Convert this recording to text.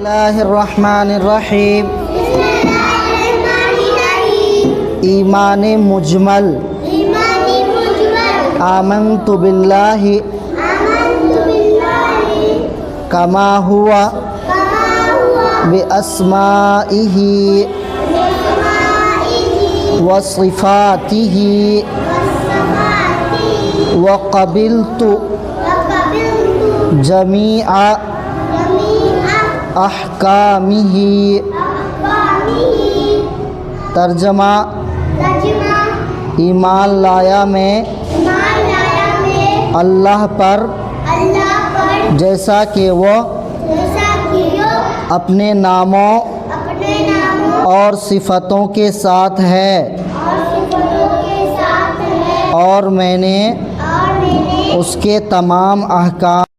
बिस्मिल्लाहिर्रहमानिर्रहीम। ईमान मुजमल आमन्तु बिल्लाहि कमा हुआ बिअस्माइही व सिफ़ातिही व क़बिलतु जमीआ अहकामिही। तर्जमा: ईमान लाया मैं अल्लाह पर जैसा कि वो अपने नामों और सिफ़तों के साथ है, और मैंने उसके तमाम अहकाम